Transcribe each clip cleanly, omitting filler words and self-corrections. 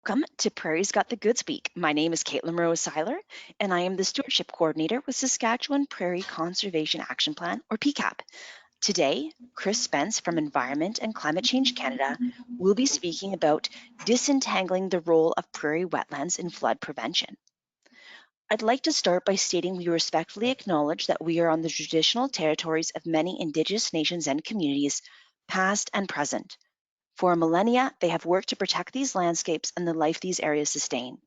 Welcome to Prairie's Got the Goods Week. My name is Caitlin Rose Seiler, and I am the Stewardship Coordinator with Saskatchewan Prairie Conservation Action Plan, or PCAP. Today, Chris Spence from Environment and Climate Change Canada will be speaking about disentangling the role of prairie wetlands in flood prevention. I'd like to start by stating we respectfully acknowledge that we are on the traditional territories of many Indigenous nations and communities, past and present. For millennia, they have worked to protect these landscapes and the life these areas sustain.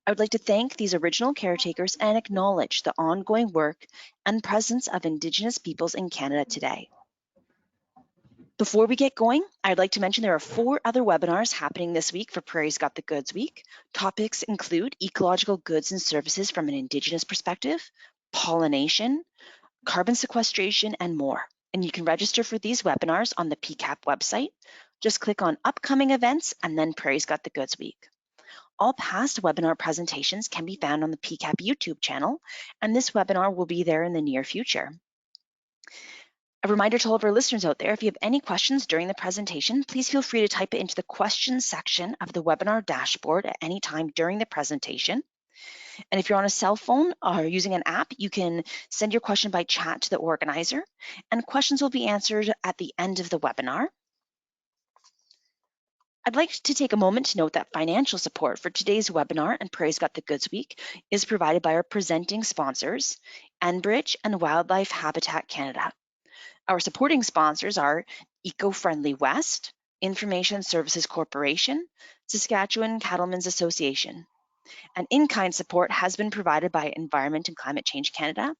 I would like to thank these original caretakers and acknowledge the ongoing work and presence of Indigenous peoples in Canada today. Before we get going, I'd like to mention there are 4 other webinars happening this week for Prairie's Got the Goods Week. Topics include ecological goods and services from an Indigenous perspective, pollination, carbon sequestration, and more. And you can register for these webinars on the PCAP website. Just click on upcoming events and then Prairie's Got the Goods Week. All past webinar presentations can be found on the PCAP YouTube channel, and this webinar will be there in the near future. A reminder to all of our listeners out there, if you have any questions during the presentation, please feel free to type it into the questions section of the webinar dashboard at any time during the presentation. And if you're on a cell phone or using an app, you can send your question by chat to the organizer, and questions will be answered at the end of the webinar. I'd like to take a moment to note that financial support for today's webinar and Prairie's Got the Goods Week is provided by our presenting sponsors, Enbridge and Wildlife Habitat Canada. Our supporting sponsors are Eco-Friendly West, Information Services Corporation, Saskatchewan Cattlemen's Association. And in-kind support has been provided by Environment and Climate Change Canada,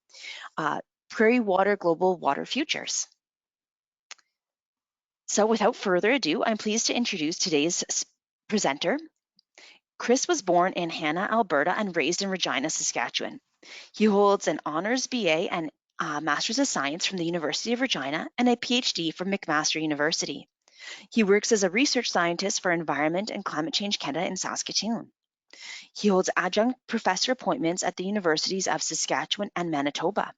Prairie Water Global Water Futures. So without further ado, I'm pleased to introduce today's presenter. Chris was born in Hanna, Alberta, and raised in Regina, Saskatchewan. He holds an Honours BA and Masters of Science from the University of Regina and a Ph.D. from McMaster University. He works as a research scientist for Environment and Climate Change Canada in Saskatoon. He holds adjunct professor appointments at the Universities of Saskatchewan and Manitoba.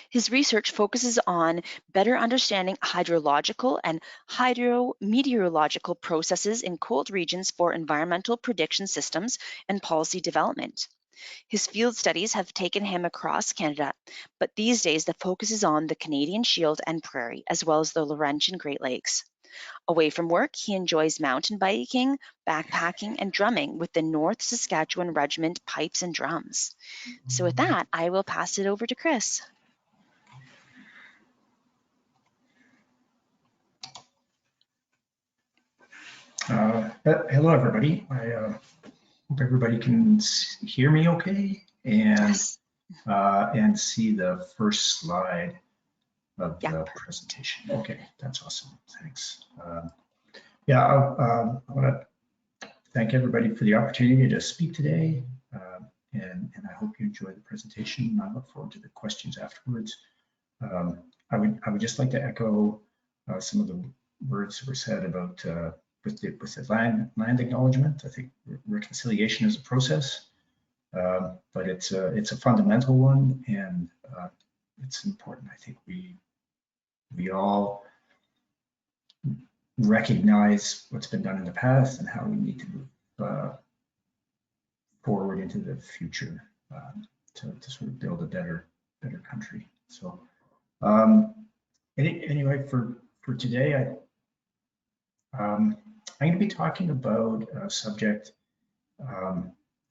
His research focuses on better understanding hydrological and hydrometeorological processes in cold regions for environmental prediction systems and policy development. His field studies have taken him across Canada, but these days the focus is on the Canadian Shield and Prairie, as well as the Laurentian Great Lakes. Away from work, he enjoys mountain biking, backpacking, and drumming with the North Saskatchewan Regiment pipes and drums. So with that, I will pass it over to Chris. Hello, everybody. I hope everybody can hear me okay and Yes. And see the first slide of Yeah. the presentation. Okay, that's awesome. Thanks. Yeah, I want to thank everybody for the opportunity to speak today, and I hope you enjoy the presentation. I look forward to the questions afterwards. I would just like to echo some of the words that were said about with the land acknowledgement. I think reconciliation is a process, but it's a fundamental one, and it's important. I think we all recognize what's been done in the past and how we need to move forward into the future to sort of build a better country. So anyway, for today, I'm going to be talking about a subject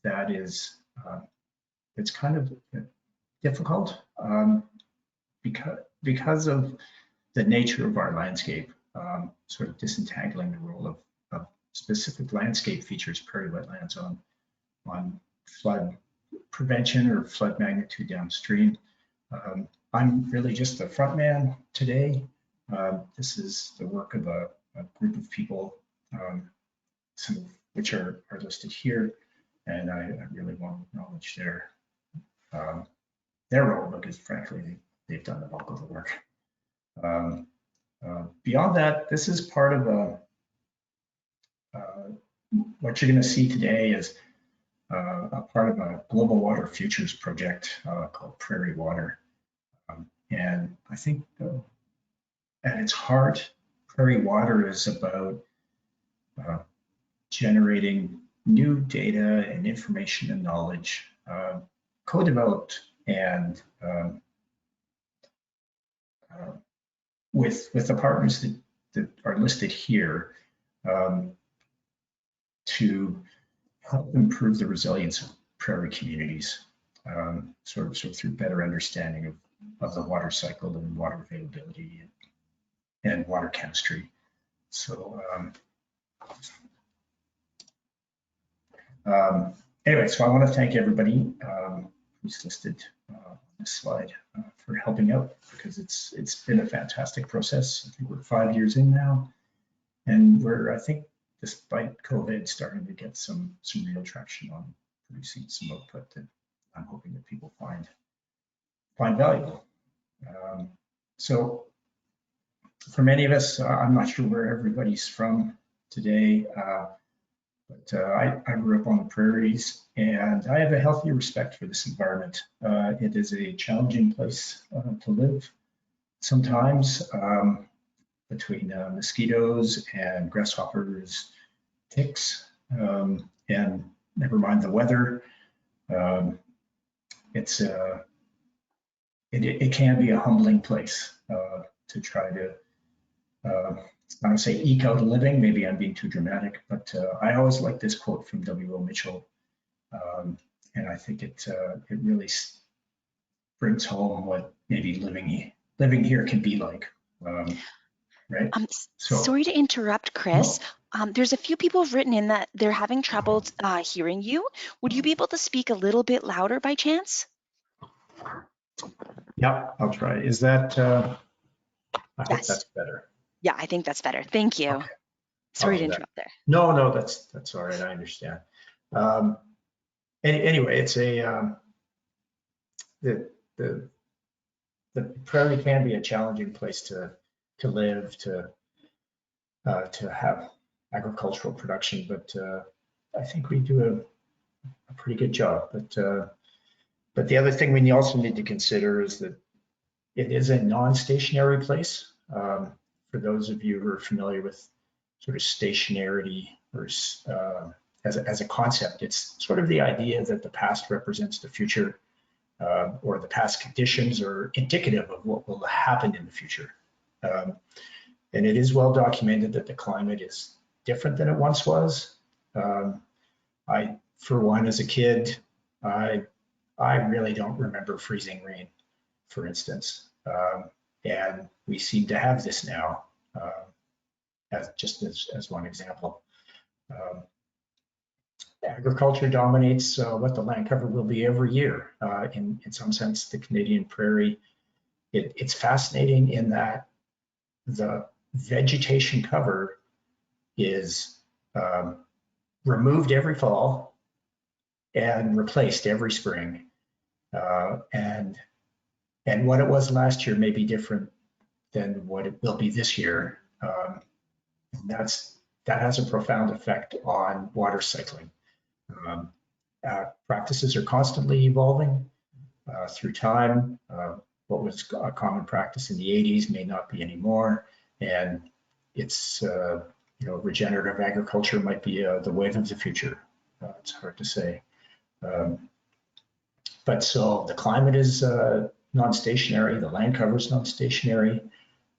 that is it's kind of difficult because of the nature of our landscape, sort of disentangling the role of specific landscape features, prairie wetlands, on flood prevention or flood magnitude downstream. I'm really just the front man today. This is the work of a group of people, some of which are listed here, and I really want to acknowledge their role, because frankly they've done the bulk of the work. Beyond that, this is part of what you're going to see today is a part of a global water futures project called Prairie Water, and I think at its heart, Prairie Water is about generating new data and information and knowledge, co-developed and with the partners that are listed here to help improve the resilience of prairie communities, sort of through better understanding of the water cycle and water availability and water chemistry. So anyway, so I want to thank everybody who's listed on this slide for helping out, because it's been a fantastic process. I think we're 5 years in now, and we're, I think, despite COVID, starting to get some real traction on producing some output that I'm hoping that people find valuable. So for many of us, I'm not sure where everybody's from today, but I grew up on the prairies, and I have a healthy respect for this environment. It is a challenging place to live sometimes, between mosquitoes and grasshoppers, ticks, and never mind the weather. It can be a humbling place to try to, I would say, eke out a living. Maybe I'm being too dramatic, but I always like this quote from W.O. Mitchell, and I think it really brings home what maybe living here can be like. Right. Sorry to interrupt, Chris. No. There's a few people who've written in that they're having trouble hearing you. Would you be able to speak a little bit louder by chance? Yeah, I'll try. Is that, I hope that's better. Yeah, I think that's better. Thank you. Okay. Sorry to interrupt there. No, that's all right. I understand. Anyway, it's the prairie can be a challenging place to live, to have agricultural production, but I think we do a pretty good job. But the other thing we also need to consider is that it is a non-stationary place. For those of you who are familiar with sort of stationarity or as a concept, it's sort of the idea that the past represents the future, or the past conditions are indicative of what will happen in the future. And it is well documented that the climate is different than it once was. I, for one, as a kid, I really don't remember freezing rain, for instance. And we seem to have this now, as one example. Agriculture dominates what the land cover will be every year. In some sense, the Canadian prairie, it's fascinating in that the vegetation cover is removed every fall and replaced every spring. And what it was last year may be different than what it will be this year. And that has a profound effect on water cycling. Practices are constantly evolving through time. What was a common practice in the 80s may not be anymore, and it's regenerative agriculture might be the wave of the future. It's hard to say. But so the climate is non-stationary, the land cover is non-stationary.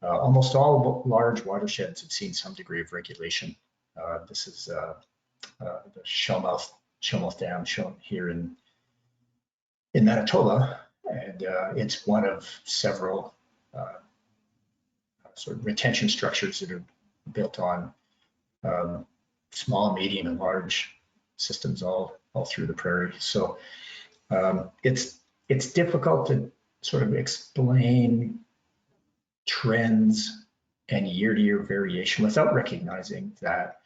Almost all large watersheds have seen some degree of regulation. This is the Shellmouth Dam shown here in Manitoba, and it's one of several sort of retention structures that are built on small, medium, and large systems all through the prairie. So it's difficult to sort of explain trends and year-to-year variation without recognizing that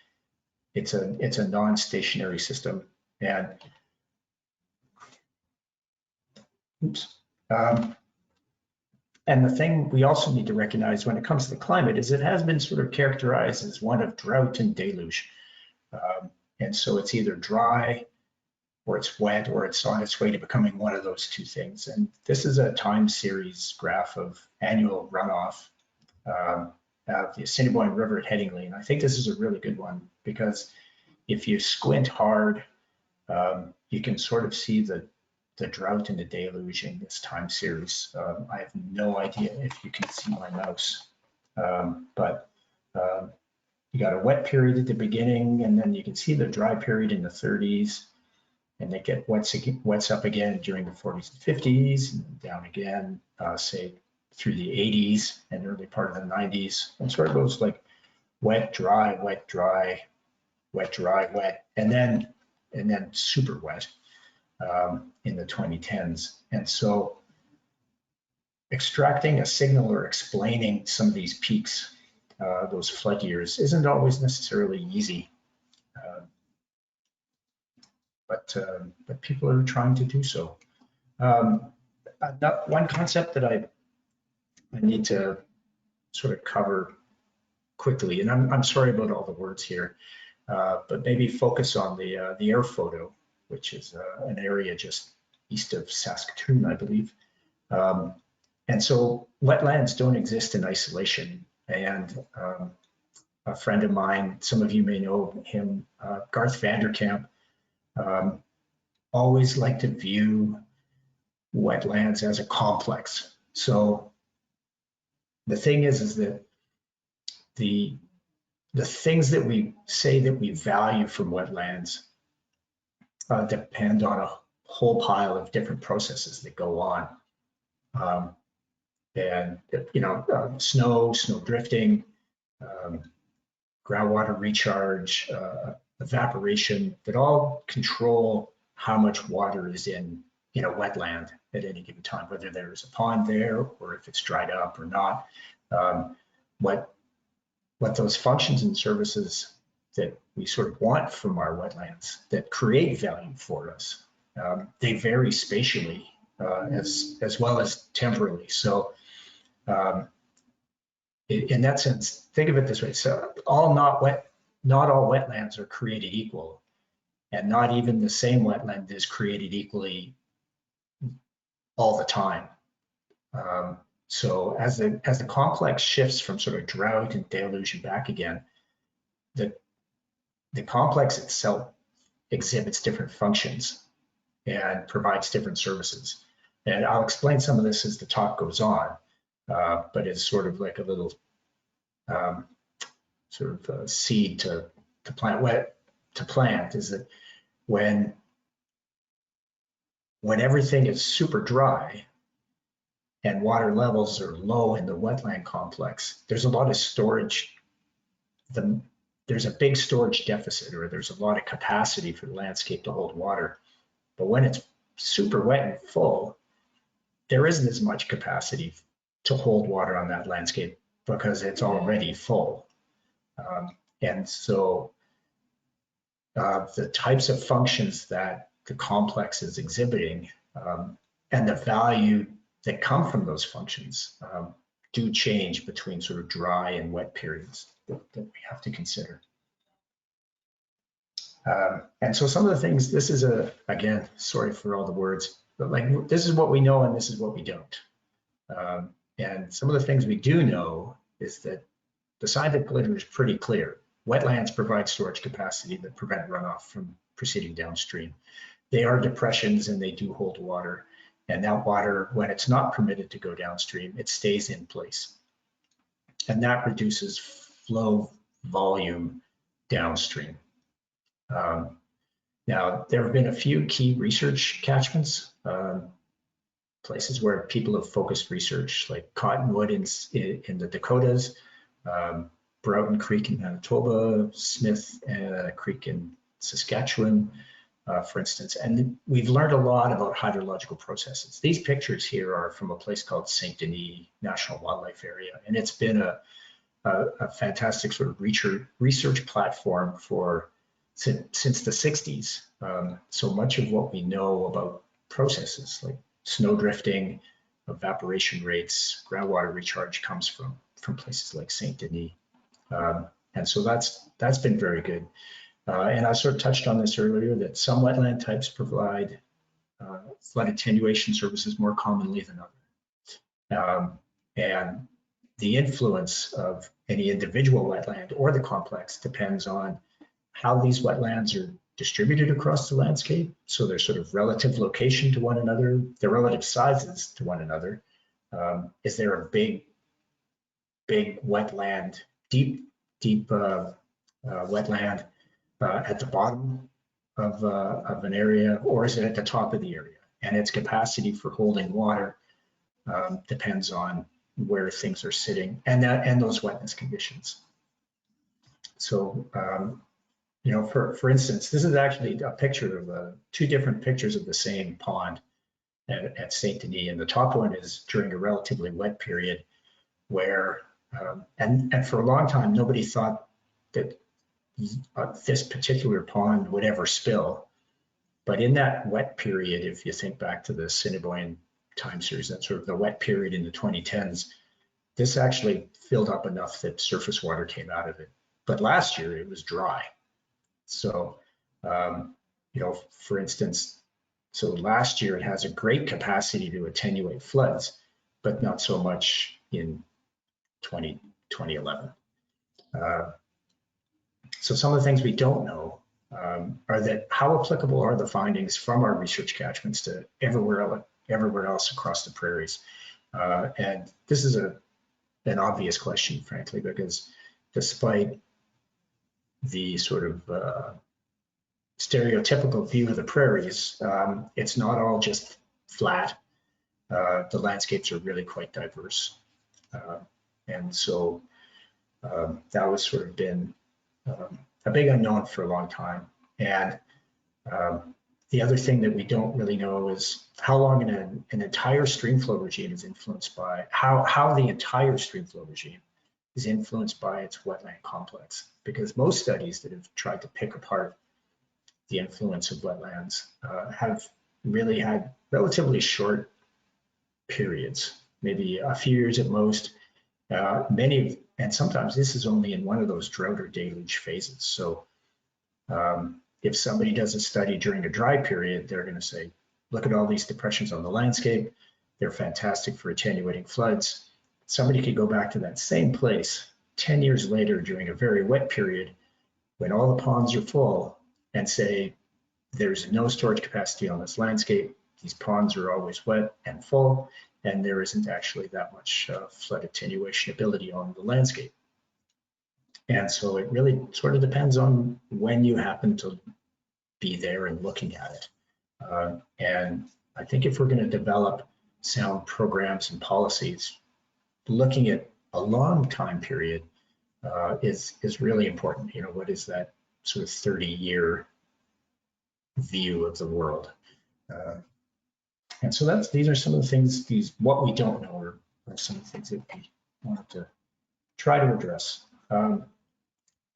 it's a non-stationary system. And and the thing we also need to recognize when it comes to the climate is it has been sort of characterized as one of drought and deluge. And so it's either dry or it's wet or it's on its way to becoming one of those two things. And this is a time series graph of annual runoff of the Assiniboine River at Headingley. And I think this is a really good one because if you squint hard, you can sort of see the drought and the deluge in this time series. I have no idea if you can see my mouse, but you got a wet period at the beginning, and then you can see the dry period in the 30s, and they get wets up again during the 40s and 50s, and down again, say through the 80s and early part of the 90s, and sort of goes like wet, dry, wet, dry, wet, dry, wet, and then super wet in the 2010s. And so extracting a signal or explaining some of these peaks, those flood years, isn't always necessarily easy. But people are trying to do so. One concept that I need to sort of cover quickly, and I'm sorry about all the words here, but maybe focus on the air photo, which is an area just east of Saskatoon, I believe. And so wetlands don't exist in isolation. And a friend of mine, some of you may know him, Garth Vanderkamp, always liked to view wetlands as a complex. So the thing is that the things that we say that we value from wetlands depend on a whole pile of different processes that go on. And, snow drifting, groundwater recharge, evaporation, that all control how much water is in a wetland at any given time, whether there's a pond there or if it's dried up or not. What those functions and services that we sort of want from our wetlands that create value for us, they vary spatially as well as temporally. So in that sense, think of it this way. So not all wetlands are created equal, and not even the same wetland is created equally all the time. So as the complex shifts from sort of drought and deluge and back again, the complex itself exhibits different functions and provides different services. And I'll explain some of this as the talk goes on, but it's sort of like a little seed to plant is that when everything is super dry and water levels are low in the wetland complex, there's a lot of storage. There's a big storage deficit, or there's a lot of capacity for the landscape to hold water. But when it's super wet and full, there isn't as much capacity to hold water on that landscape because it's already full. And so the types of functions that the complex is exhibiting and the value that come from those functions do change between sort of dry and wet periods that we have to consider. And so some of the things, this is again, sorry for all the words, but like this is what we know and this is what we don't. And some of the things we do know is that the scientific literature is pretty clear. Wetlands provide storage capacity that prevent runoff from proceeding downstream. They are depressions and they do hold water. And that water, when it's not permitted to go downstream, it stays in place. And that reduces flow volume downstream. Now, there have been a few key research catchments, places where people have focused research, like Cottonwood in the Dakotas, Broughton Creek in Manitoba, Smith Creek in Saskatchewan, for instance. And we've learned a lot about hydrological processes. These pictures here are from a place called St. Denis National Wildlife Area, and it's been a fantastic sort of research platform since the 60s. So much of what we know about processes like snow drifting, evaporation rates, groundwater recharge comes from places like St. Denis. And so that's been very good. And I sort of touched on this earlier, that some wetland types provide flood attenuation services more commonly than others. And the influence of any individual wetland or the complex depends on how these wetlands are distributed across the landscape. So their sort of relative location to one another, their relative sizes to one another. Is there a big wetland, deep wetland at the bottom of an area, or is it at the top of the area? And its capacity for holding water depends on where things are sitting and those wetness conditions. So, you know, for instance, this is actually a picture of two different pictures of the same pond at Saint Denis, and the top one is during a relatively wet period where, and for a long time, nobody thought that this particular pond would ever spill. But in that wet period, if you think back to the Assiniboine time series, that sort of the wet period in the 2010s, this actually filled up enough that surface water came out of it. But last year it was dry. So, you know, for instance, so last year it has a great capacity to attenuate floods, but not so much in 2011. So some of the things we don't know are that how applicable are the findings from our research catchments to everywhere else across the prairies? And this is an obvious question, frankly, because despite the sort of stereotypical view of the prairies, it's not all just flat. The landscapes are really quite diverse. And so that was sort of been a big unknown for a long time. And the other thing that we don't really know is how long an entire streamflow regime is influenced by, how the entire streamflow regime is influenced by its wetland complex. Because most studies that have tried to pick apart the influence of wetlands have really had relatively short periods, maybe a few years at most. And sometimes this is only in one of those drought or deluge phases. So if somebody does a study during a dry period, they're going to say, look at all these depressions on the landscape. They're fantastic for attenuating floods. Somebody could go back to that same place 10 years later during a very wet period when all the ponds are full and say, there's no storage capacity on this landscape. These ponds are always wet and full, and there isn't actually that much flood attenuation ability on the landscape. And so it really sort of depends on when you happen to be there and looking at it. And I think if we're going to develop sound programs and policies, looking at a long time period is really important. You know, what is that sort of 30-year view of the world? And so these are some of the things, what we don't know are some of the things that we wanted to try to address.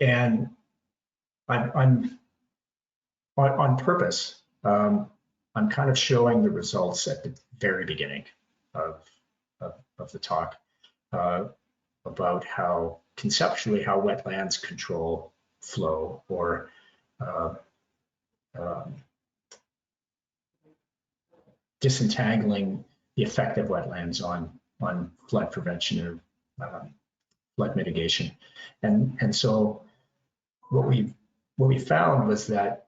And I'm on purpose, I'm kind of showing the results at the very beginning of the talk about how conceptually how wetlands control flow or disentangling the effect of wetlands on flood prevention or flood mitigation. And so what we found was that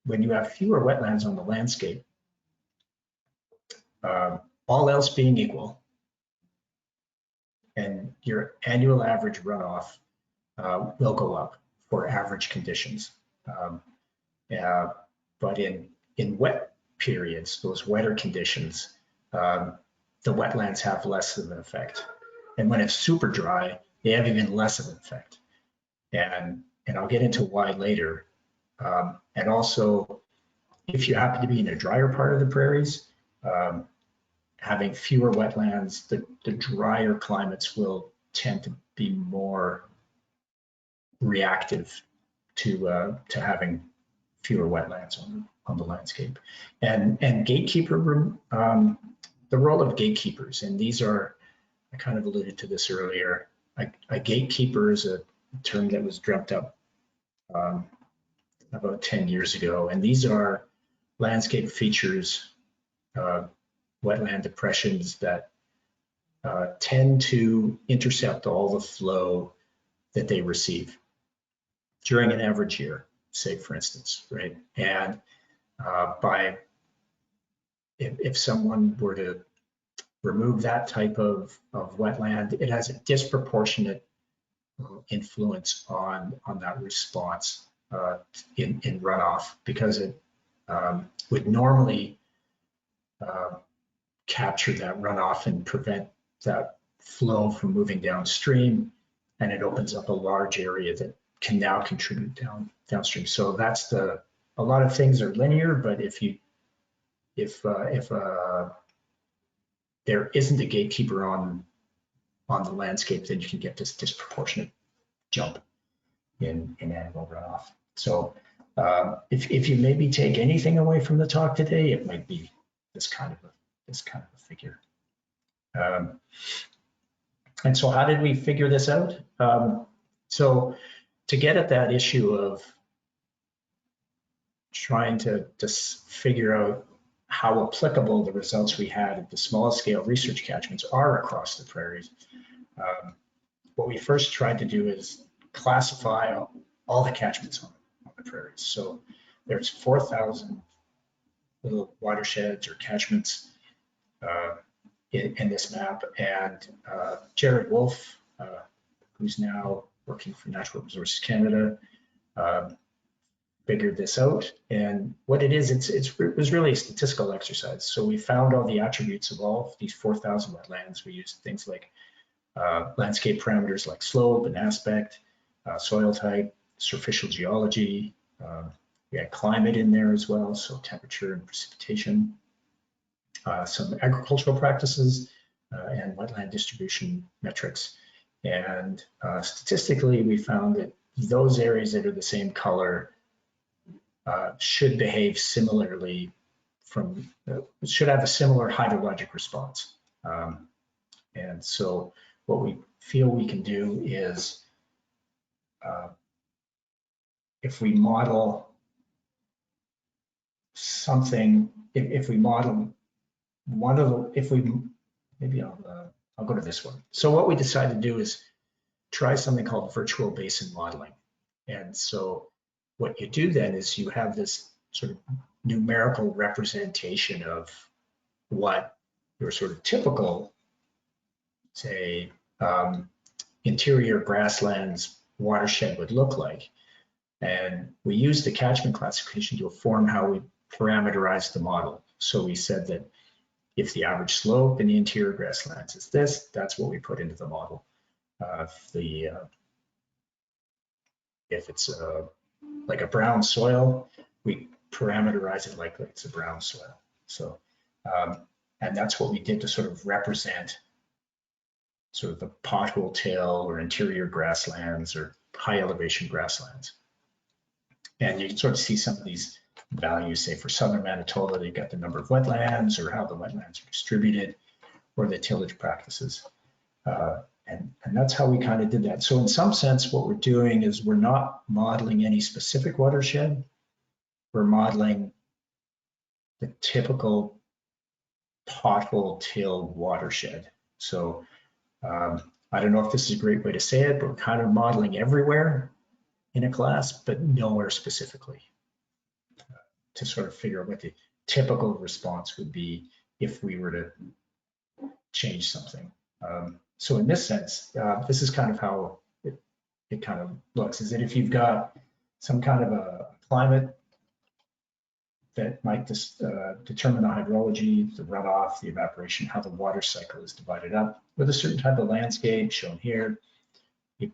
when you have fewer wetlands on the landscape, all else being equal, and your annual average runoff will go up for average conditions. But in wet periods, those wetter conditions, the wetlands have less of an effect. And when it's super dry, they have even less of an effect. And I'll get into why later. And also, if you happen to be in a drier part of the prairies, having fewer wetlands, the drier climates will tend to be more reactive to having fewer wetlands on the landscape. And gatekeeper, the role of gatekeepers, and these are, I kind of alluded to this earlier, a gatekeeper is a term that was dreamt up about 10 years ago, and these are landscape features, wetland depressions that tend to intercept all the flow that they receive during an average year. say, for instance, right? And if someone were to remove that type of wetland, it has a disproportionate influence on that response in runoff, because it would normally capture that runoff and prevent that flow from moving downstream, and it opens up a large area that can now contribute downstream. So that's a lot of things are linear, but if there isn't a gatekeeper on the landscape, then you can get this disproportionate jump in annual runoff. So if you maybe take anything away from the talk today, it might be this kind of a figure. And so how did we figure this out? So to get at that issue of trying to just figure out how applicable the results we had at the small scale research catchments are across the prairies, what we first tried to do is classify all the catchments on the prairies. So there's 4,000 little watersheds or catchments in this map, and Jared Wolf, who's now working for Natural Resources Canada, figured this out. And what it is, it was really a statistical exercise. So we found all the attributes of all of these 4,000 wetlands. We used things like landscape parameters like slope and aspect, soil type, superficial geology. We had climate in there as well, so temperature and precipitation, some agricultural practices, and wetland distribution metrics. And statistically, we found that those areas that are the same color should behave similarly should have a similar hydrologic response. And so what we feel we can do is if we model something, if we model one of the, maybe I'll go to this one. So what we decided to do is try something called virtual basin modeling. And so what you do then is you have this sort of numerical representation of what your sort of typical, say, interior grasslands watershed would look like. And we used the catchment classification to inform how we parameterized the model. So we said that if the average slope in the interior grasslands is this, that's what we put into the model. If it's like a brown soil, we parameterize it like it's a brown soil. So, and that's what we did to sort of represent sort of the pothole tail or interior grasslands or high elevation grasslands. And you can sort of see some of these values, say for southern Manitoba, they've got the number of wetlands or how the wetlands are distributed or the tillage practices. And that's how we kind of did that. So in some sense, what we're doing is we're not modeling any specific watershed. We're modeling the typical pothole till watershed. So I don't know if this is a great way to say it, but we're kind of modeling everywhere in a class, but nowhere specifically, to sort of figure out what the typical response would be if we were to change something. So in this sense, this is kind of how it kind of looks, is that if you've got some kind of a climate that might determine the hydrology, the runoff, the evaporation, how the water cycle is divided up with a certain type of landscape shown here, you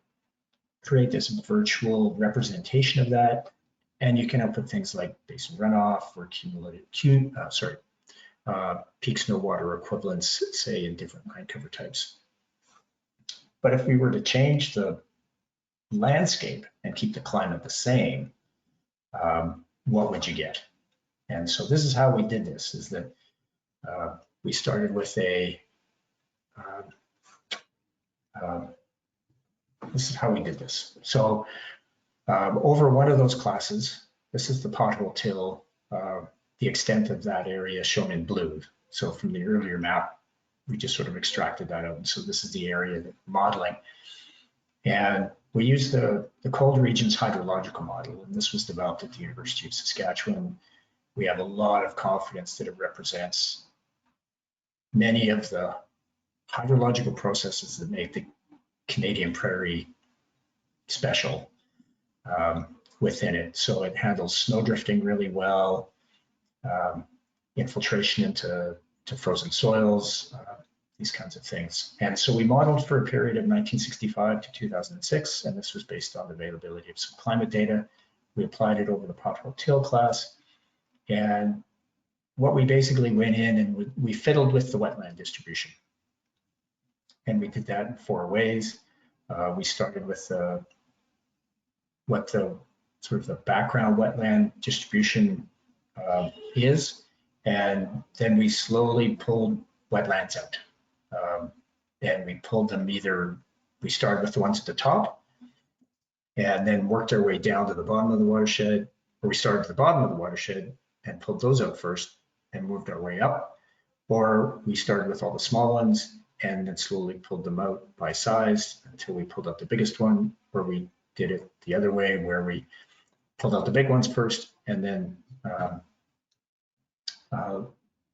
create this virtual representation of that, and you can output things like basin runoff or cumulative, peak snow water equivalents, say in different land cover types. But if we were to change the landscape and keep the climate the same, what would you get? And so this is how we did this, is that we started with this is how we did this. So over one of those classes, this is the pothole till, the extent of that area shown in blue. So from the earlier map, we just sort of extracted that out. And so this is the area that we're modeling. And we used the cold regions hydrological model, and this was developed at the University of Saskatchewan. We have a lot of confidence that it represents many of the hydrological processes that make the Canadian Prairie special within it. So it handles snow drifting really well, infiltration into frozen soils, these kinds of things. And so we modeled for a period of 1965 to 2006, and this was based on the availability of some climate data. We applied it over the pothole till class, and what we basically went in and we fiddled with the wetland distribution. And we did that in 4 ways. We started with what the sort of the background wetland distribution is, and then we slowly pulled wetlands out. And we pulled them we started with the ones at the top and then worked our way down to the bottom of the watershed, or we started at the bottom of the watershed and pulled those out first and moved our way up, or we started with all the small ones and then slowly pulled them out by size until we pulled out the biggest one, or we did it the other way where we pulled out the big ones first and then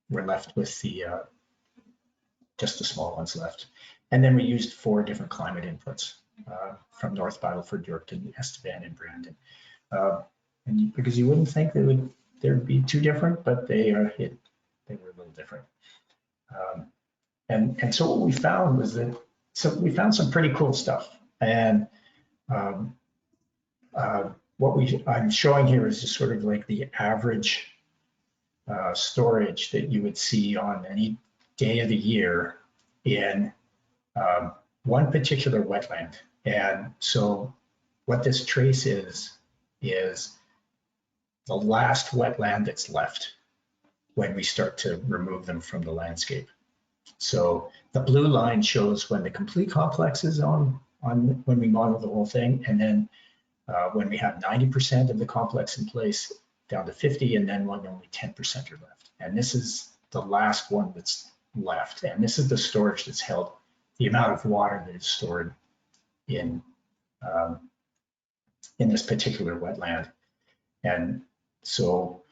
we're left with just the small ones left. And then we used 4 different climate inputs from North Battleford, Yorkton, Estevan, and Brandon. And because you wouldn't think they'd be too different, but they were a little different. And so what we found was that we found some pretty cool stuff. And what I'm showing here is just sort of like the average storage that you would see on any day of the year in one particular wetland. And so what this trace is the last wetland that's left when we start to remove them from the landscape. So the blue line shows when the complete complex is on when we model the whole thing, and then when we have 90% of the complex in place down to 50, and then when only 10% are left. And this is the last one that's left. And this is the storage that's held, the amount of water that is stored in this particular wetland. And so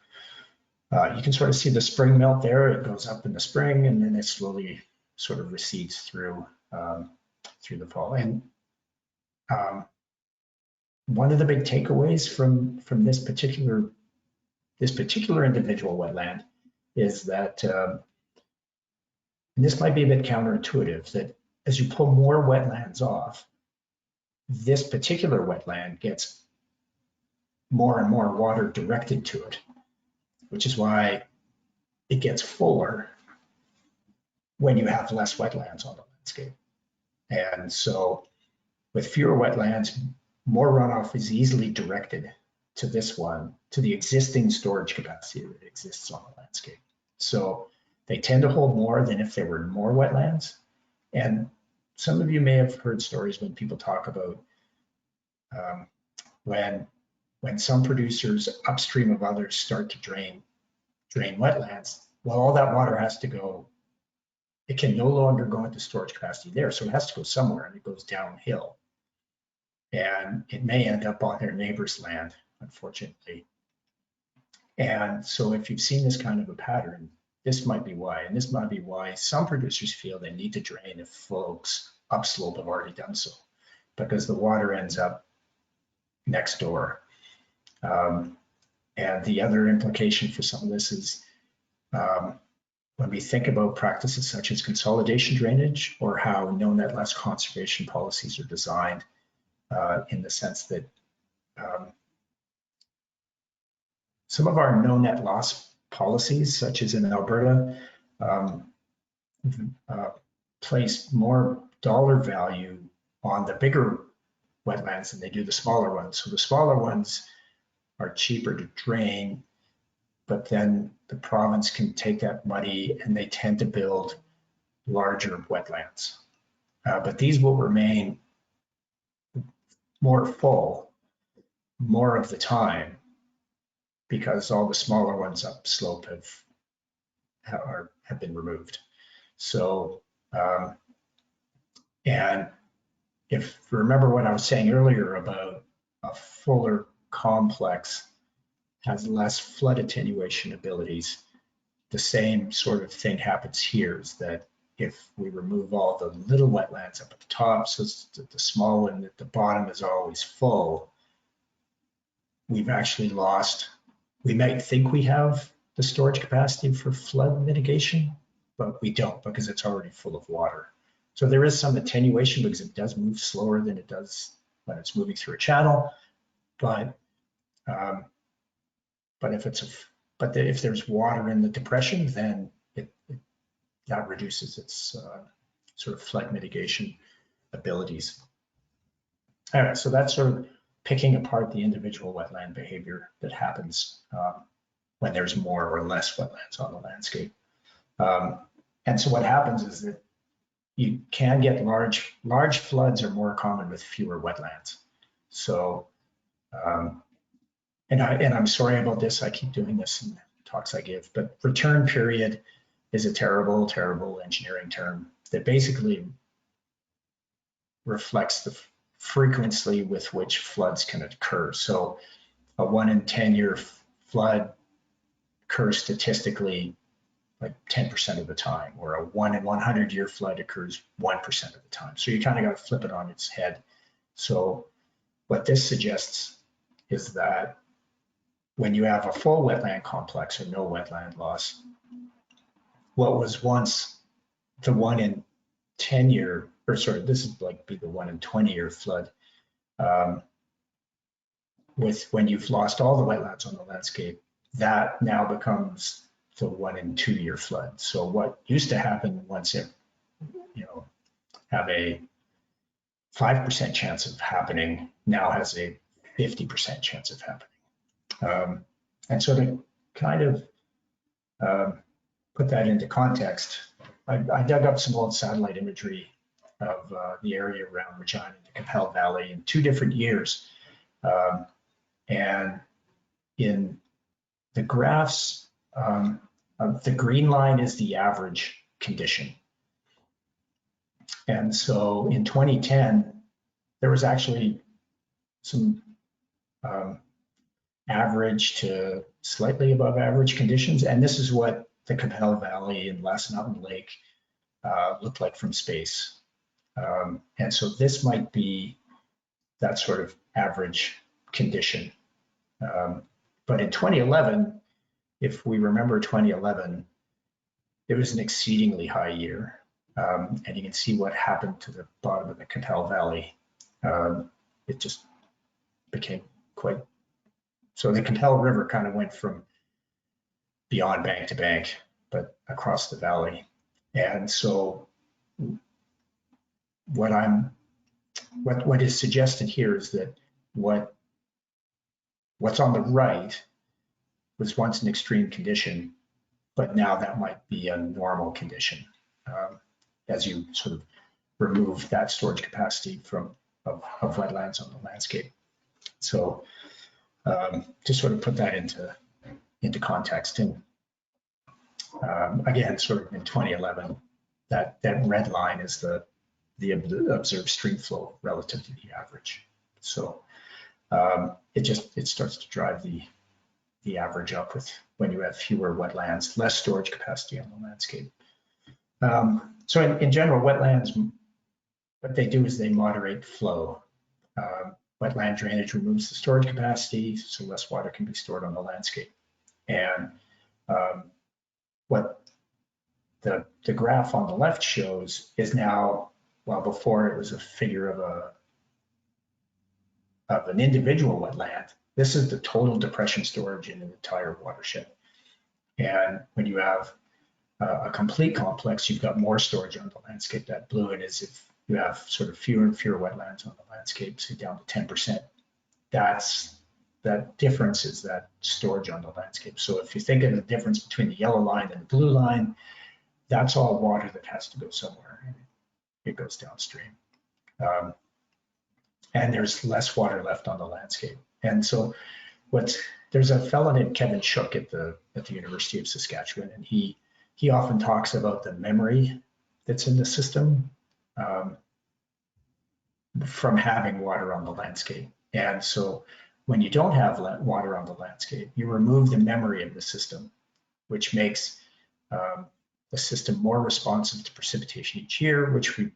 you can sort of see the spring melt there. It goes up in the spring and then it slowly sort of recedes through the fall. And one of the big takeaways from this particular individual wetland is that, and this might be a bit counterintuitive, that as you pull more wetlands off, this particular wetland gets more and more water directed to it, which is why it gets fuller when you have less wetlands on the landscape. And so with fewer wetlands, more runoff is easily directed to this one, to the existing storage capacity that exists on the landscape. So they tend to hold more than if there were more wetlands. And some of you may have heard stories when people talk about when some producers upstream of others start to drain wetlands, well, all that water has to go. It can no longer go into storage capacity there, so it has to go somewhere, and it goes downhill. And it may end up on their neighbor's land, unfortunately. And so if you've seen this kind of a pattern, this might be why, and this might be why some producers feel they need to drain if folks upslope have already done so, because the water ends up next door. And the other implication for some of this is when we think about practices such as consolidation drainage, or how no net loss conservation policies are designed, in the sense that some of our no net loss policies, such as in Alberta, place more dollar value on the bigger wetlands than they do the smaller ones. So the smaller ones are cheaper to drain, but then the province can take that money and they tend to build larger wetlands. But these will remain more full more of the time because all the smaller ones upslope have been removed. So, and if you remember what I was saying earlier about a fuller complex has less flood attenuation abilities, the same sort of thing happens here, is that if we remove all the little wetlands up at the top, so the small one at the bottom is always full, we've actually lost, we might think we have the storage capacity for flood mitigation, but we don't, because it's already full of water. So there is some attenuation because it does move slower than it does when it's moving through a channel. But if there's water in the depression, then that reduces its sort of flood mitigation abilities. All right, so that's sort of picking apart the individual wetland behavior that happens when there's more or less wetlands on the landscape. And so what happens is that you can get large floods are more common with fewer wetlands. So, and I'm sorry about this, I keep doing this in talks I give, but return period is a terrible, terrible engineering term that basically reflects the frequency with which floods can occur. So a 1 in 10 year flood occurs statistically like 10% of the time, or a 1 in 100 year flood occurs 1% of the time. So you kind of got to flip it on its head. So what this suggests is that when you have a full wetland complex or no wetland loss, what was once the 1 in 10 year, or sorry, this is like be the 1 in 20 year flood, when you've lost all the wetlands on the landscape, that now becomes the 1 in 2 year flood. So what used to happen once it, have a 5% chance of happening, now has a 50% chance of happening. And so to kind of put that into context, I dug up some old satellite imagery of the area around Regina and the Capel Valley in 2 different years. And in the graphs, the green line is the average condition. And so in 2010, there was actually some average to slightly above average conditions. And this is what the Capel Valley and Last Mountain Lake looked like from space. And so this might be that sort of average condition. But in 2011, if we remember 2011, it was an exceedingly high year. And you can see what happened to the bottom of the Capel Valley. It just became quite, so the Capel River kind of went from beyond bank to bank, but across the valley. And so what is suggested here is that what's on the right was once an extreme condition, but now that might be a normal condition as you sort of remove that storage capacity of wetlands on the landscape. So to sort of put that into context, and again, sort of in 2011, that red line is the observed stream flow relative to the average. So it starts to drive the average up with when you have fewer wetlands, less storage capacity on the landscape. So in general, wetlands, what they do is they moderate flow. Wetland drainage removes the storage capacity, so less water can be stored on the landscape. And what the graph on the left shows is now, well, before it was a figure of an individual wetland. This is the total depression storage in an entire watershed. And when you have a complete complex, you've got more storage on the landscape. That blue in is if you have sort of fewer and fewer wetlands on the landscape, say down to 10%. That difference is that storage on the landscape. So if you think of the difference between the yellow line and the blue line, that's all water that has to go somewhere. It goes downstream. And there's less water left on the landscape. And so there's a fellow named Kevin Shook at the University of Saskatchewan, and he often talks about the memory that's in the system. from having water on the landscape. And so when you don't have water on the landscape, you remove the memory of the system, which makes the system more responsive to precipitation each year, which we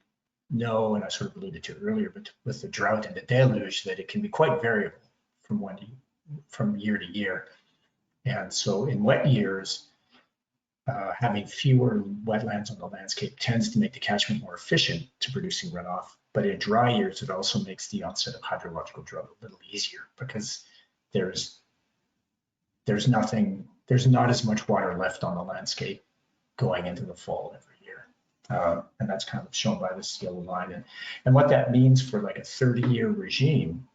know, and I sort of alluded to earlier, but with the drought and the deluge, that it can be quite variable from year to year. And so in wet years, having fewer wetlands on the landscape tends to make the catchment more efficient to producing runoff. But in dry years, it also makes the onset of hydrological drought a little easier because there's not as much water left on the landscape going into the fall every year. And that's kind of shown by this yellow line. And what that means for like a 30-year regime,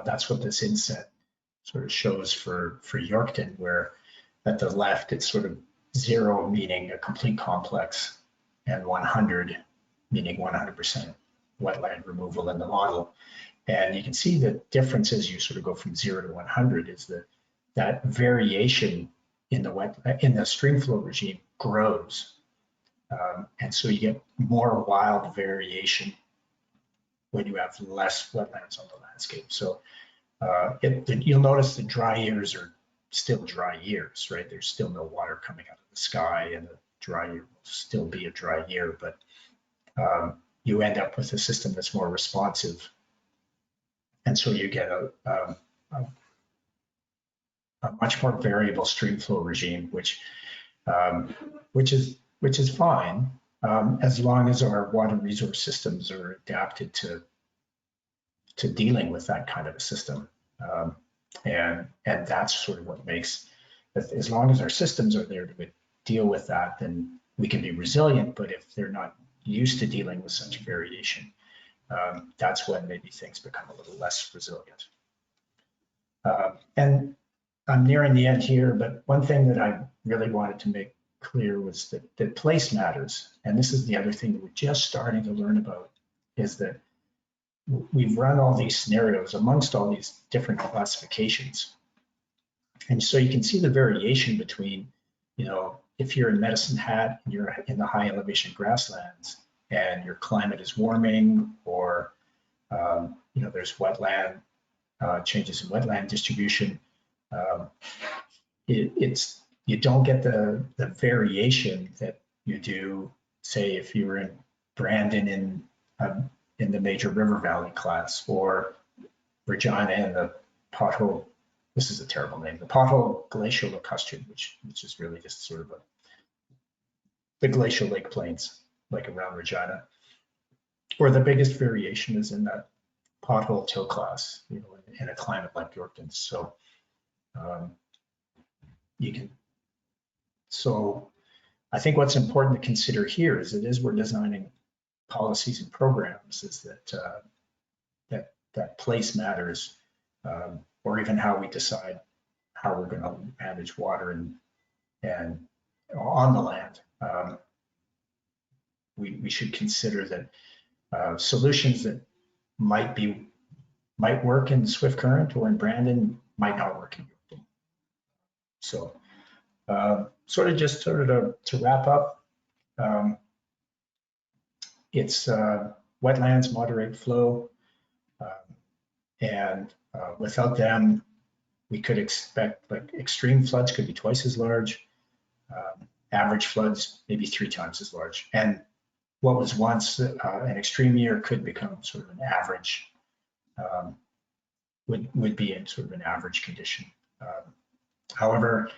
that's what this inset sort of shows for Yorkton, where at the left, it's sort of 0 meaning a complete complex and 100 meaning 100% wetland removal in the model. And you can see the difference as you sort of go from 0 to 100 is that variation in the stream flow regime grows. And so you get more wild variation when you have less wetlands on the landscape. So you'll notice the dry years are still dry years, right? There's still no water coming out of the sky, and a dry year will still be a dry year, but you end up with a system that's more responsive. And so you get a much more variable stream flow regime, which is fine as long as our water resource systems are adapted to dealing with that kind of a system. And that's sort of what makes, as long as our systems are there to deal with that, then we can be resilient. But if they're not used to dealing with such variation, that's when maybe things become a little less resilient. And I'm nearing the end here, but one thing that I really wanted to make clear was that place matters. And this is the other thing that we're just starting to learn about, is that we've run all these scenarios amongst all these different classifications. And so you can see the variation between, if you're in Medicine Hat and you're in the high elevation grasslands and your climate is warming, or, there's wetland changes in wetland distribution, you don't get the variation that you do, say, if you were in Brandon in the major river valley class, or Regina in the pothole, this is a terrible name, the pothole glacial lacustrine, which is really just sort of the glacial lake plains, like around Regina. Or the biggest variation is in that pothole till class, in a climate like Yorkton. So so I think what's important to consider here is that as we're designing policies and programs, is that place matters, or even how we decide how we're going to manage water and on the land. We should consider that solutions that might work in Swift Current or in Brandon might not work in Yorkton. So sort of to wrap up, it's wetlands moderate flow, and without them, we could expect like extreme floods could be twice as large, average floods maybe 3 times as large, and what was once an extreme year could become sort of an average, would be in sort of an average condition. However,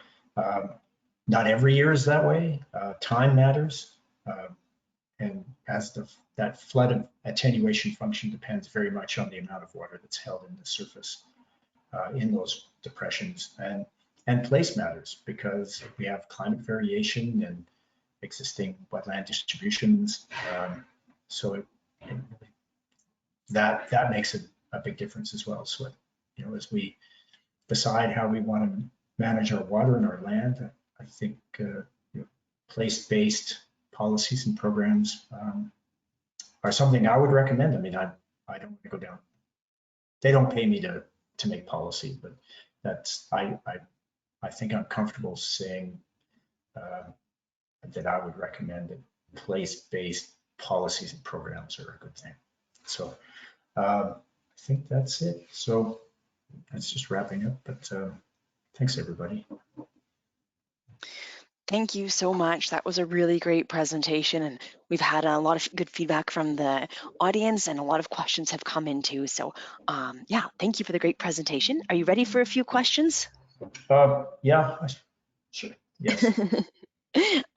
not every year is that way. Time matters, and as that flood attenuation function depends very much on the amount of water that's held in the surface in those depressions, and place matters because we have climate variation and existing wetland distributions. So that makes a big difference as well. So as we decide how we want to manage our water and our land, I think place-based policies and programs are something I would recommend. I mean, I don't want to go down. They don't pay me to make policy, but I think I'm comfortable saying that I would recommend that place-based policies and programs are a good thing. So I think that's it. So that's just wrapping up, but thanks everybody. Thank you so much. That was a really great presentation, and we've had a lot of good feedback from the audience, and a lot of questions have come in too. So yeah, thank you for the great presentation. Are you ready for a few questions? Yeah, sure. Yes.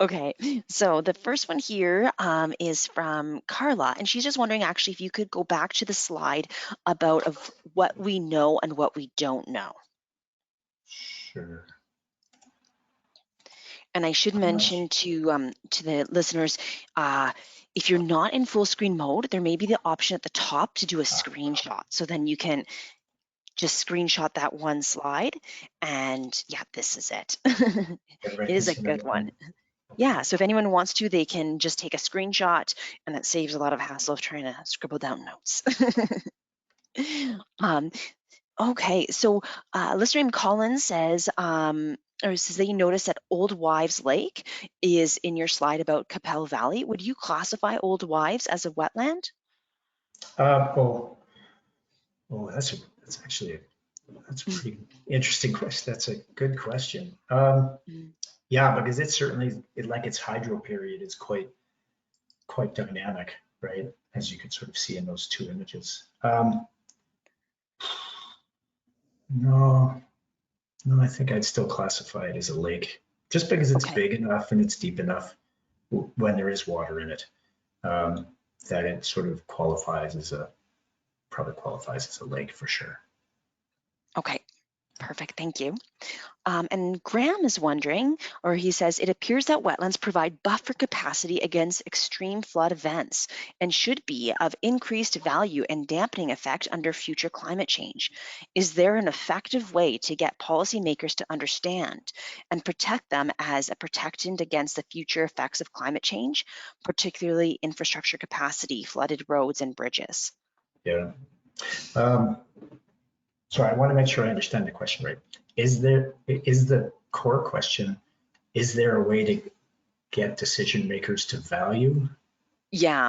Okay, so the first one here is from Carla, and she's just wondering actually if you could go back to the slide about of what we know and what we don't know. Sure. And I should mention to the listeners, if you're not in full screen mode, there may be the option at the top to do a screenshot. So then you can just screenshot that one slide, and yeah, this is it. It is a good one. Yeah, so if anyone wants to, they can just take a screenshot, and that saves a lot of hassle of trying to scribble down notes. Okay, so listener named Colin says, or says that you notice that Old Wives Lake is in your slide about Capel Valley. Would you classify Old Wives as a wetland? Oh, that's actually that's a pretty interesting question. That's a good question. Yeah, because it's certainly like its hydro period is quite dynamic, right? As you could sort of see in those two images. No, I think I'd still classify it as a lake, just because it's Okay. big enough and it's deep enough when there is water in it, that it sort of probably qualifies as a lake for sure. Okay, perfect, thank you. And Graham is wondering, or he says, it appears that wetlands provide buffer capacity against extreme flood events and should be of increased value and dampening effect under future climate change. Is there an effective way to get policymakers to understand and protect them as a protectant against the future effects of climate change, particularly infrastructure capacity, flooded roads and bridges? Yeah. So I want to make sure I understand the question right. Is the core question, is there a way to get decision makers to value? Yeah,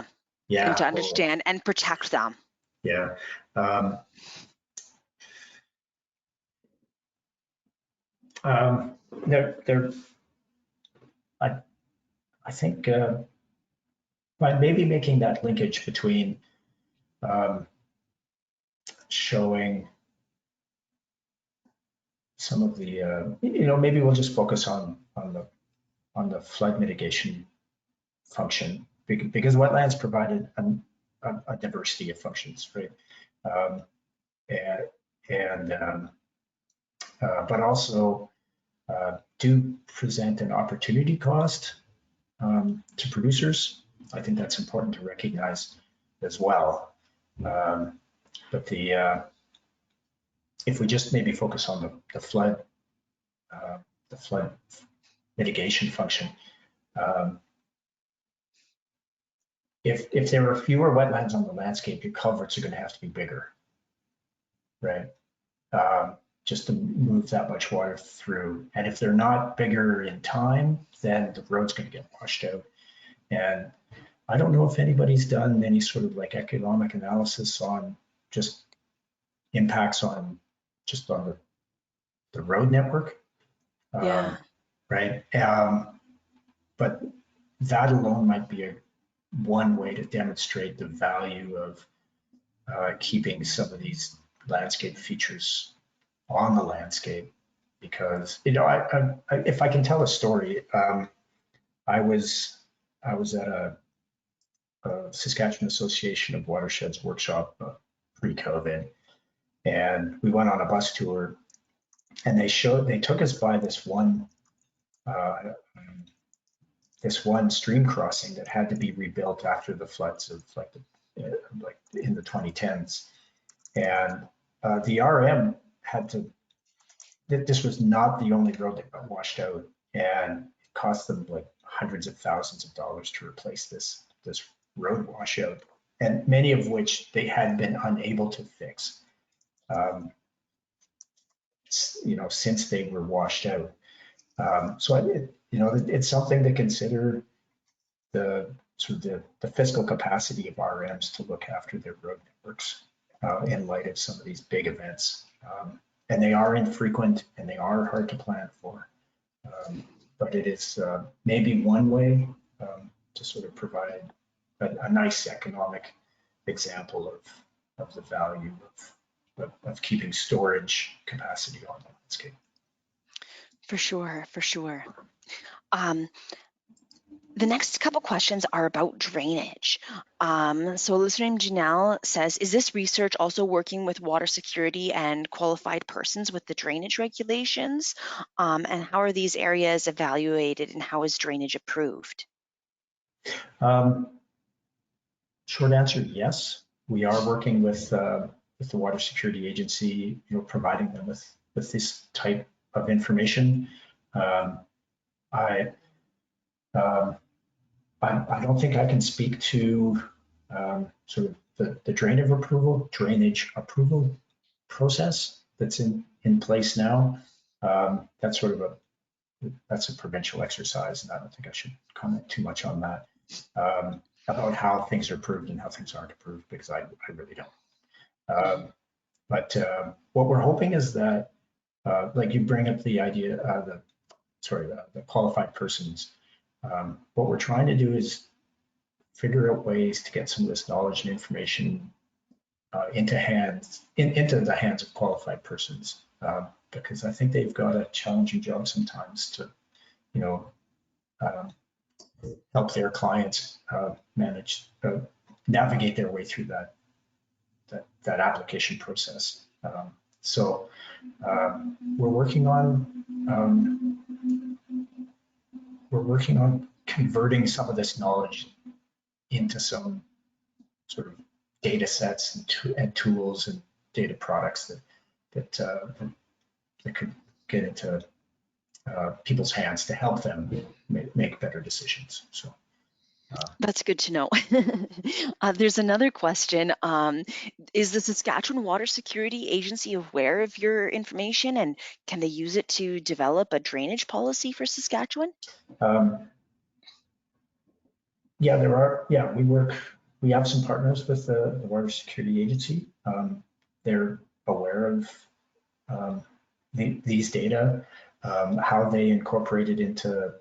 and to Yeah. understand and protect them. Yeah. There, I think by maybe making that linkage between showing some of the, maybe we'll just focus on the flood mitigation function, because wetlands provided a diversity of functions, right? But also do present an opportunity cost to producers. I think that's important to recognize as well. But if we just maybe focus on the flood mitigation function, if there are fewer wetlands on the landscape, your culverts are going to have to be bigger, right? Just to move that much water through. And if they're not bigger in time, then the road's going to get washed out. And I don't know if anybody's done any sort of like economic analysis on just impacts on the road network. Yeah. Right. But that alone might be one way to demonstrate the value of keeping some of these landscape features on the landscape, because if I can tell a story, I was at a Saskatchewan Association of Watersheds workshop pre-COVID, and we went on a bus tour, and they took us by this one stream crossing that had to be rebuilt after the floods of like in the 2010s, and the RM had to. This was not the only road that got washed out, and it cost them like hundreds of thousands of dollars to replace this road washout, and many of which they had been unable to fix, since they were washed out. So it's something to consider, the sort of the fiscal capacity of RMs to look after their road networks in light of some of these big events. And they are infrequent and they are hard to plan for. But it is maybe one way to sort of provide a nice economic example of the value of keeping storage capacity on the landscape. For sure, for sure. The next couple questions are about drainage. So listener named Janelle says, is this research also working with water security and qualified persons with the drainage regulations? And how are these areas evaluated and how is drainage approved? Short answer, yes. We are working with the Water Security Agency, providing them with this type of information. I don't think I can speak to sort of the drainage approval process that's in place now. That's sort of that's a provincial exercise, and I don't think I should comment too much on that about how things are approved and how things aren't approved, because I really don't. But what we're hoping is that, like you bring up the idea, the qualified persons. What we're trying to do is figure out ways to get some of this knowledge and information into the hands of qualified persons, because I think they've got a challenging job sometimes to, help their clients navigate their way through that application process. So we're working on converting some of this knowledge into some sort of data sets and tools and data products that could get into people's hands to help them make better decisions. So that's good to know. There's another question. Is the Saskatchewan Water Security Agency aware of your information, and can they use it to develop a drainage policy for Saskatchewan? Yeah, there are. Yeah, we have some partners with the Water Security Agency. They're aware of these data, how they incorporate it into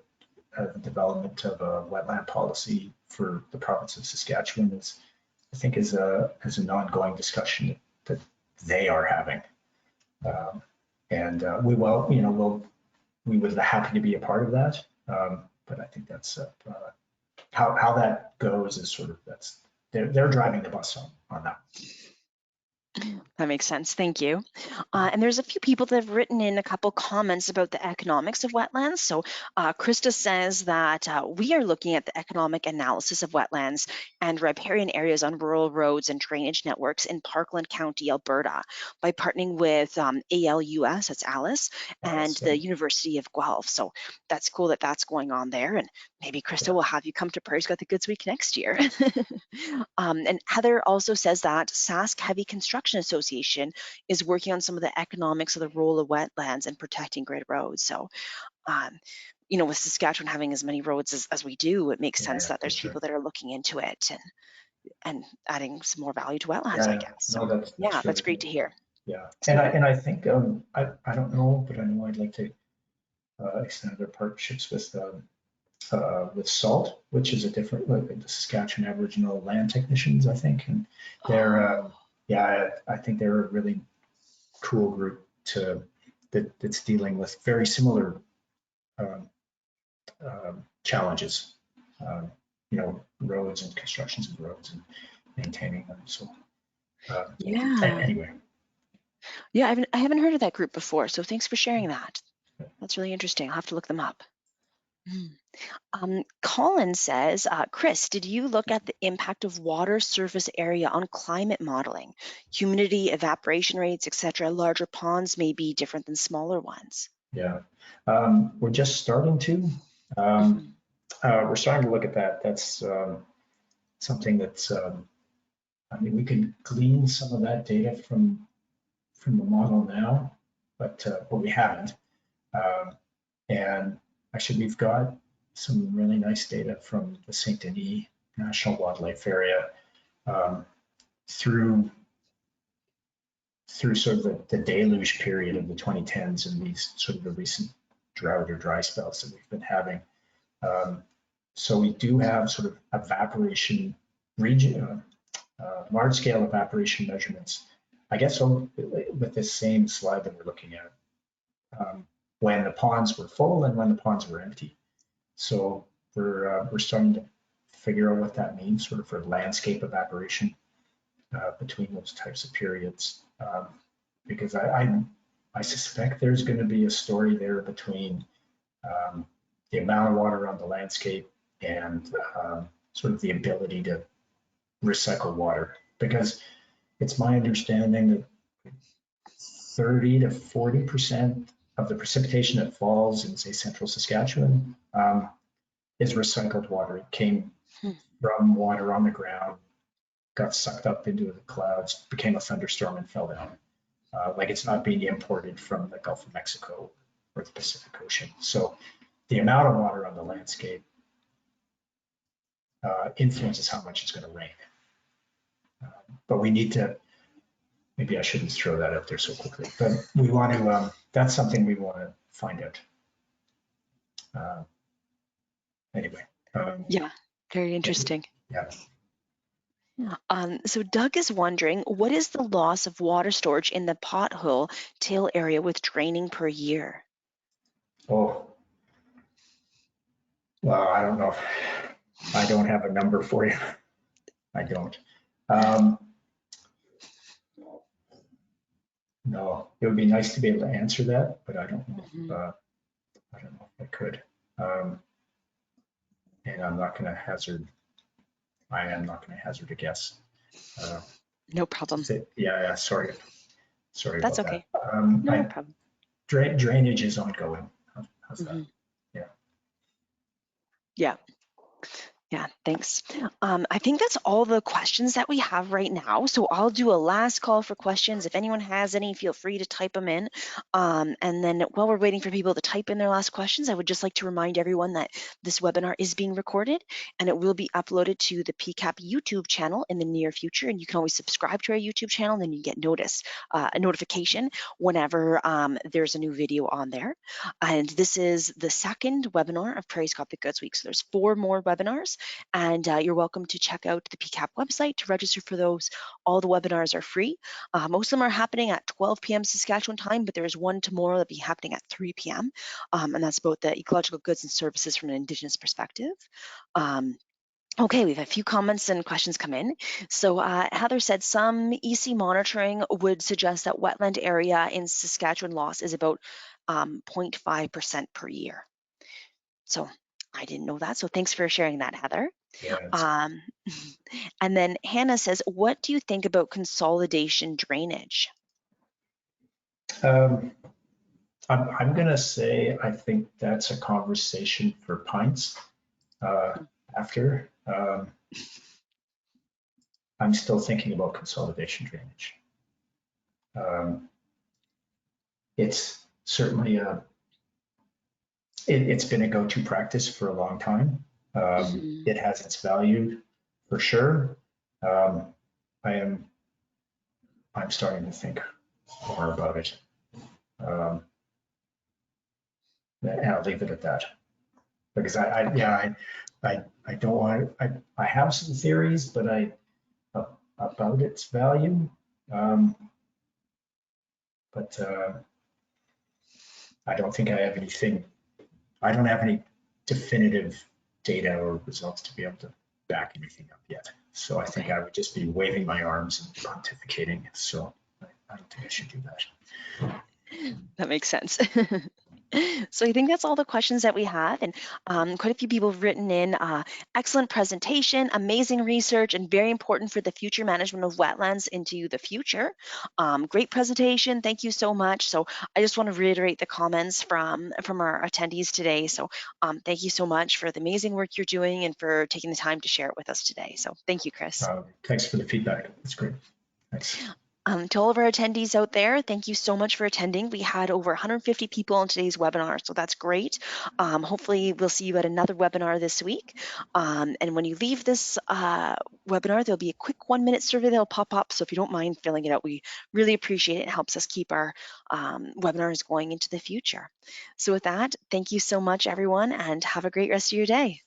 the development of a wetland policy for the province of Saskatchewan is an ongoing discussion that they are having. And we would be happy to be a part of that. But I think that's how that goes is sort of they're driving the bus on that. That makes sense. Thank you. And there's a few people that have written in a couple comments about the economics of wetlands. So Krista says that we are looking at the economic analysis of wetlands and riparian areas on rural roads and drainage networks in Parkland County, Alberta, by partnering with ALUS, that's Alice, and the University of Guelph. So that's cool that that's going on there. And maybe Krista will have you come to Prairie's Got the Goods Week next year. And Heather also says that Sask Heavy Construction Association is working on some of the economics of the role of wetlands and protecting grid roads. So, with Saskatchewan having as many roads as we do, it makes sense that there's people that are looking into it and adding some more value to wetlands, I guess. So, that's great to hear. Yeah, and I think I don't know, but I know I'd like to extend our partnerships with SALT, which is a different, the Saskatchewan Aboriginal Land Technicians, I think, and they're I think they're a really cool group that's dealing with very similar challenges, roads and constructions of roads and maintaining them. So anyway. Yeah, I haven't heard of that group before, so thanks for sharing that. That's really interesting. I'll have to look them up. Colin says, Chris, did you look at the impact of water surface area on climate modeling? Humidity, evaporation rates, etc. Larger ponds may be different than smaller ones. Yeah, we're just starting to. We're starting to look at that. That's something that's, we can glean some of that data from the model now, but we haven't. And actually, we've got some really nice data from the St. Denis National Wildlife Area through sort of the deluge period of the 2010s and these sort of the recent drought or dry spells that we've been having. So we do have sort of evaporation region, large scale evaporation measurements, I guess with this same slide that we're looking at, when the ponds were full and when the ponds were empty. So we're starting to figure out what that means sort of for landscape evaporation between those types of periods. Because I suspect there's going to be a story there between the amount of water on the landscape and sort of the ability to recycle water. Because it's my understanding that 30 to 40% of the precipitation that falls in, say, central Saskatchewan is recycled water. It came from water on the ground, got sucked up into the clouds, became a thunderstorm and fell down. Like it's not being imported from the Gulf of Mexico or the Pacific Ocean. So the amount of water on the landscape influences how much it's going to rain. But we need to, maybe I shouldn't throw that out there so quickly, but we want to, that's something we want to find out. Anyway. Yeah, very interesting. Yeah. So Doug is wondering, what is the loss of water storage in the pothole tail area with draining per year? Oh, well, I don't know. I don't have a number for you. I don't. No, it would be nice to be able to answer that, but I don't know. I don't know if I could. And I'm not going to hazard. I am not going to hazard a guess. No problem. Yeah, sorry. Sorry That's about okay. that. No problem. Drainage is ongoing. How's that? Yeah. Yeah. Yeah, thanks. I think that's all the questions that we have right now. So I'll do a last call for questions. If anyone has any, feel free to type them in. And then while we're waiting for people to type in their last questions, I would just like to remind everyone that this webinar is being recorded and it will be uploaded to the PCAP YouTube channel in the near future. And you can always subscribe to our YouTube channel, and then you get a notification whenever there's a new video on there. And this is the second webinar of Prairie's Got the Goods Week. So there's 4 more webinars. And you're welcome to check out the PCAP website to register for those. All the webinars are free. Most of them are happening at 12 p.m. Saskatchewan time, but there's one tomorrow that'll be happening at 3 p.m. And that's about the ecological goods and services from an Indigenous perspective. Okay, we've had a few comments and questions come in. So Heather said some EC monitoring would suggest that wetland area in Saskatchewan loss is about 0.5% per year. So I didn't know that. So thanks for sharing that, Heather. Yeah, and then Hanna says, what do you think about consolidation drainage? I'm going to say I think that's a conversation for pints after. I'm still thinking about consolidation drainage. It's certainly it's been a go-to practice for a long time. It has its value for sure. I'm starting to think more about it. And I'll leave it at that because I don't want I have some theories, but about its value. But I don't think I have anything. I don't have any definitive data or results to be able to back anything up yet. So I think I would just be waving my arms and pontificating. So I don't think I should do that. That makes sense. So I think that's all the questions that we have, and quite a few people have written in, excellent presentation, amazing research, and very important for the future management of wetlands into the future. Great presentation, thank you so much. So I just want to reiterate the comments from our attendees today. So thank you so much for the amazing work you're doing and for taking the time to share it with us today. So thank you, Chris. Thanks for the feedback, it's great, thanks. To all of our attendees out there, thank you so much for attending. We had over 150 people on today's webinar, so that's great. Hopefully we'll see you at another webinar this week. And when you leave this webinar, there'll be a quick 1-minute survey that'll pop up. So if you don't mind filling it out, we really appreciate it. It helps us keep our webinars going into the future. So with that, thank you so much, everyone, and have a great rest of your day.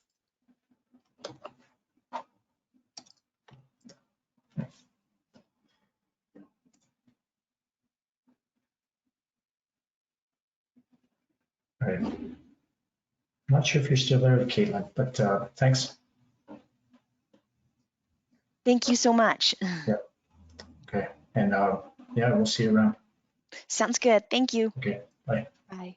All right. I'm not sure if you're still there, Caitlin, but thanks. Thank you so much. Yeah. Okay. And yeah, we'll see you around. Sounds good. Thank you. Okay. Bye. Bye.